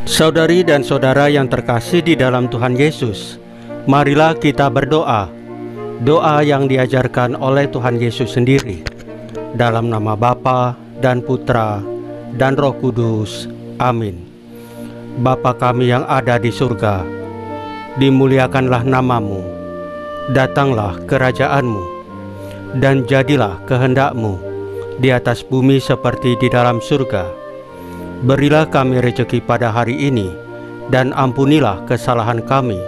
Saudari dan saudara yang terkasih di dalam Tuhan Yesus, marilah kita berdoa. Doa yang diajarkan oleh Tuhan Yesus sendiri. Dalam nama Bapa dan Putra dan Roh Kudus. Amin. Bapa kami yang ada di surga, dimuliakanlah namamu. Datanglah kerajaan-Mu, dan jadilah kehendak-Mu di atas bumi seperti di dalam surga. Berilah kami rezeki pada hari ini, dan ampunilah kesalahan kami,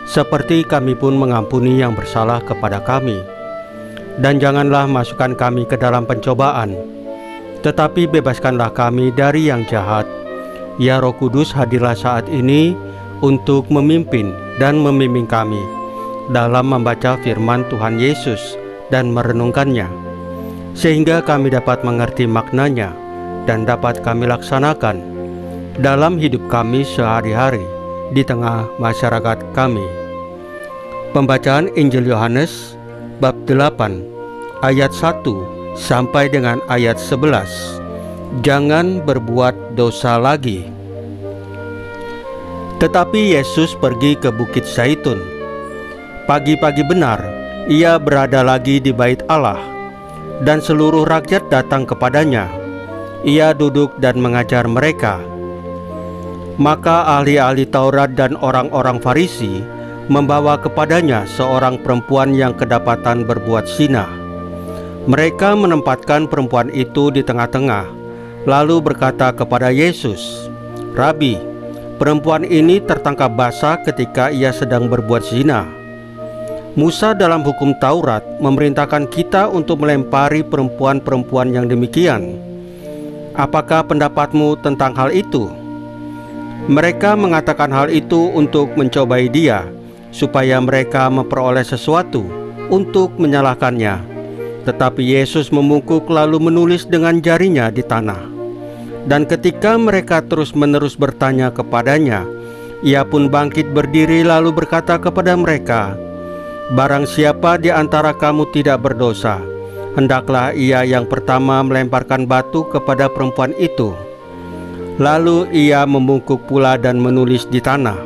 seperti kami pun mengampuni yang bersalah kepada kami. Dan janganlah masukkan kami ke dalam pencobaan, tetapi bebaskanlah kami dari yang jahat. Ya Roh Kudus, hadirlah saat ini untuk memimpin dan membimbing kami dalam membaca firman Tuhan Yesus dan merenungkannya, sehingga kami dapat mengerti maknanya dan dapat kami laksanakan dalam hidup kami sehari-hari di tengah masyarakat kami. Pembacaan Injil Yohanes bab 8 ayat 1 sampai dengan ayat 11. Jangan berbuat dosa lagi. Tetapi Yesus pergi ke Bukit Zaitun. Pagi-pagi benar, ia berada lagi di bait Allah, dan seluruh rakyat datang kepadanya. Ia duduk dan mengajar mereka. Maka ahli-ahli Taurat dan orang-orang Farisi membawa kepadanya seorang perempuan yang kedapatan berbuat zina. Mereka menempatkan perempuan itu di tengah-tengah, lalu berkata kepada Yesus, "Rabi, perempuan ini tertangkap basah ketika ia sedang berbuat zina. Musa dalam hukum Taurat memerintahkan kita untuk melempari perempuan-perempuan yang demikian. Apakah pendapatmu tentang hal itu?" Mereka mengatakan hal itu untuk mencobai dia, supaya mereka memperoleh sesuatu untuk menyalahkannya. Tetapi Yesus memungkuk lalu menulis dengan jarinya di tanah. Dan ketika mereka terus-menerus bertanya kepadanya, ia pun bangkit berdiri lalu berkata kepada mereka, "Barang siapa di antara kamu tidak berdosa, hendaklah ia yang pertama melemparkan batu kepada perempuan itu." Lalu ia membungkuk pula dan menulis di tanah.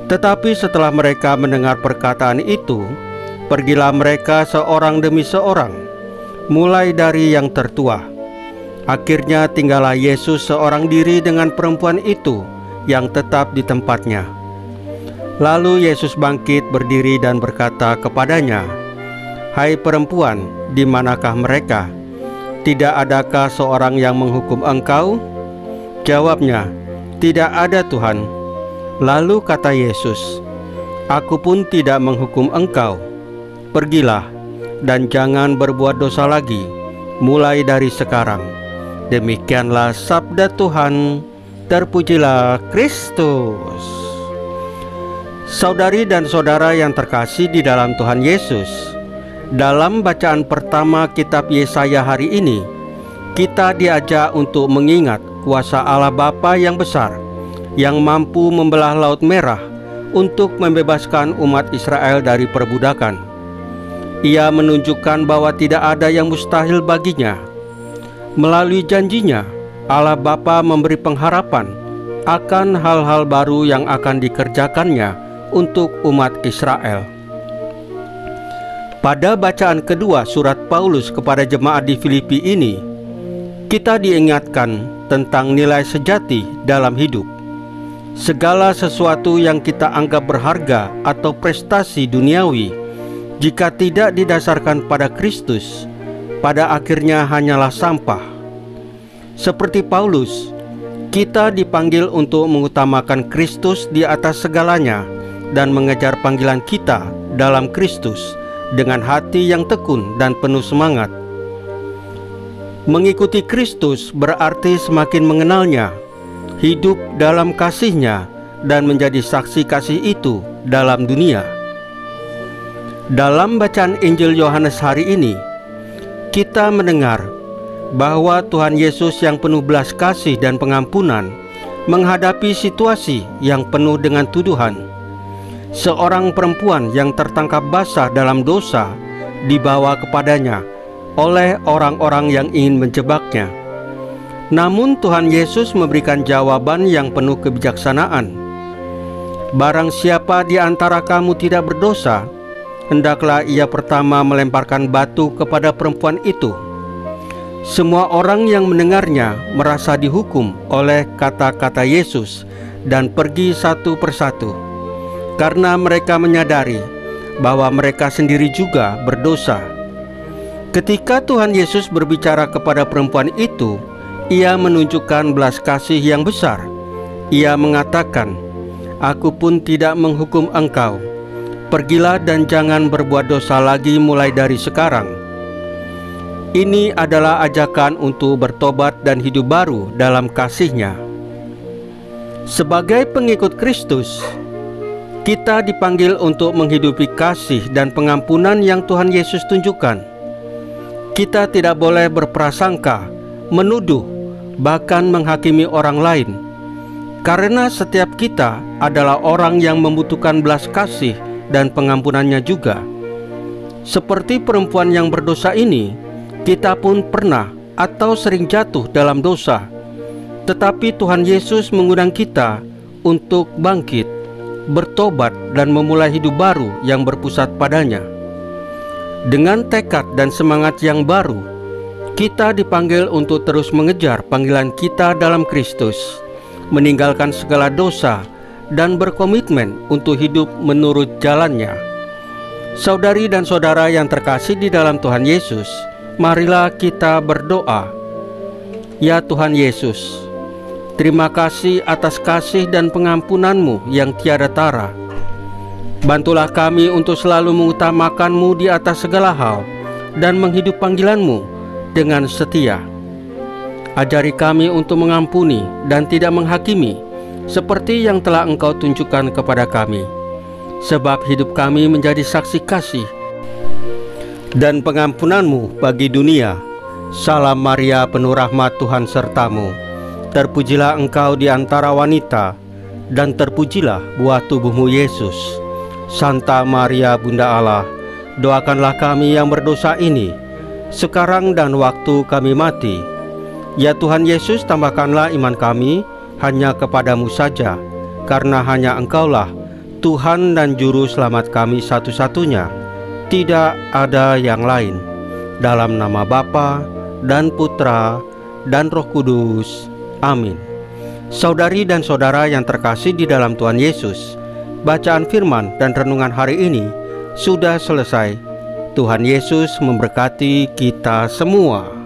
Tetapi setelah mereka mendengar perkataan itu, pergilah mereka seorang demi seorang, mulai dari yang tertua. Akhirnya tinggallah Yesus seorang diri dengan perempuan itu yang tetap di tempatnya. Lalu Yesus bangkit berdiri dan berkata kepadanya, "Hai perempuan, di manakah mereka? Tidak adakah seorang yang menghukum engkau?" Jawabnya, "Tidak ada, Tuhan." Lalu kata Yesus, "Aku pun tidak menghukum engkau. Pergilah dan jangan berbuat dosa lagi, mulai dari sekarang." Demikianlah sabda Tuhan. Terpujilah Kristus. Saudari dan saudara yang terkasih di dalam Tuhan Yesus, dalam bacaan pertama kitab Yesaya hari ini, kita diajak untuk mengingat kuasa Allah Bapa yang besar, yang mampu membelah Laut Merah untuk membebaskan umat Israel dari perbudakan. Ia menunjukkan bahwa tidak ada yang mustahil baginya. Melalui janjinya, Allah Bapa memberi pengharapan akan hal-hal baru yang akan dikerjakannya untuk umat Israel. Pada bacaan kedua surat Paulus kepada jemaat di Filipi ini, kita diingatkan tentang nilai sejati dalam hidup. Segala sesuatu yang kita anggap berharga atau prestasi duniawi, jika tidak didasarkan pada Kristus, pada akhirnya hanyalah sampah. Seperti Paulus, kita dipanggil untuk mengutamakan Kristus di atas segalanya dan mengejar panggilan kita dalam Kristus dengan hati yang tekun dan penuh semangat. Mengikuti Kristus berarti semakin mengenalnya, hidup dalam kasih-Nya, dan menjadi saksi kasih itu dalam dunia. Dalam bacaan Injil Yohanes hari ini, kita mendengar bahwa Tuhan Yesus yang penuh belas kasih dan pengampunan menghadapi situasi yang penuh dengan tuduhan. Seorang perempuan yang tertangkap basah dalam dosa dibawa kepadanya oleh orang-orang yang ingin menjebaknya. Namun Tuhan Yesus memberikan jawaban yang penuh kebijaksanaan. Barang siapa di antara kamu tidak berdosa, hendaklah ia pertama melemparkan batu kepada perempuan itu. Semua orang yang mendengarnya merasa dihukum oleh kata-kata Yesus dan pergi satu persatu, karena mereka menyadari bahwa mereka sendiri juga berdosa. Ketika Tuhan Yesus berbicara kepada perempuan itu, Ia menunjukkan belas kasih yang besar. Ia mengatakan, "Aku pun tidak menghukum engkau. Pergilah dan jangan berbuat dosa lagi mulai dari sekarang." Ini adalah ajakan untuk bertobat dan hidup baru dalam kasih-Nya. Sebagai pengikut Kristus, kita dipanggil untuk menghidupi kasih dan pengampunan yang Tuhan Yesus tunjukkan. Kita tidak boleh berprasangka, menuduh, bahkan menghakimi orang lain, karena setiap kita adalah orang yang membutuhkan belas kasih dan pengampunannya juga. Seperti perempuan yang berdosa ini, kita pun pernah atau sering jatuh dalam dosa. Tetapi Tuhan Yesus mengundang kita untuk bangkit, bertobat dan memulai hidup baru yang berpusat padanya. Dengan tekad dan semangat yang baru, kita dipanggil untuk terus mengejar panggilan kita dalam Kristus, meninggalkan segala dosa dan berkomitmen untuk hidup menurut jalan-Nya. Saudari dan saudara yang terkasih di dalam Tuhan Yesus, marilah kita berdoa. Ya Tuhan Yesus, terima kasih atas kasih dan pengampunan-Mu yang tiada tara. Bantulah kami untuk selalu mengutamakan-Mu di atas segala hal dan menghidup panggilan-Mu dengan setia. Ajari kami untuk mengampuni dan tidak menghakimi, seperti yang telah Engkau tunjukkan kepada kami. Sebab hidup kami menjadi saksi kasih dan pengampunan-Mu bagi dunia. Salam Maria, penuh rahmat, Tuhan sertamu. Terpujilah engkau di antara wanita, dan terpujilah buah tubuhmu Yesus. Santa Maria, Bunda Allah, doakanlah kami yang berdosa ini, sekarang dan waktu kami mati. Ya Tuhan Yesus, tambahkanlah iman kami hanya kepadamu saja, karena hanya Engkaulah Tuhan dan Juru Selamat kami satu-satunya. Tidak ada yang lain. Dalam nama Bapa dan Putra dan Roh Kudus. Amin. Saudari dan saudara yang terkasih di dalam Tuhan Yesus, bacaan firman dan renungan hari ini sudah selesai. Tuhan Yesus memberkati kita semua.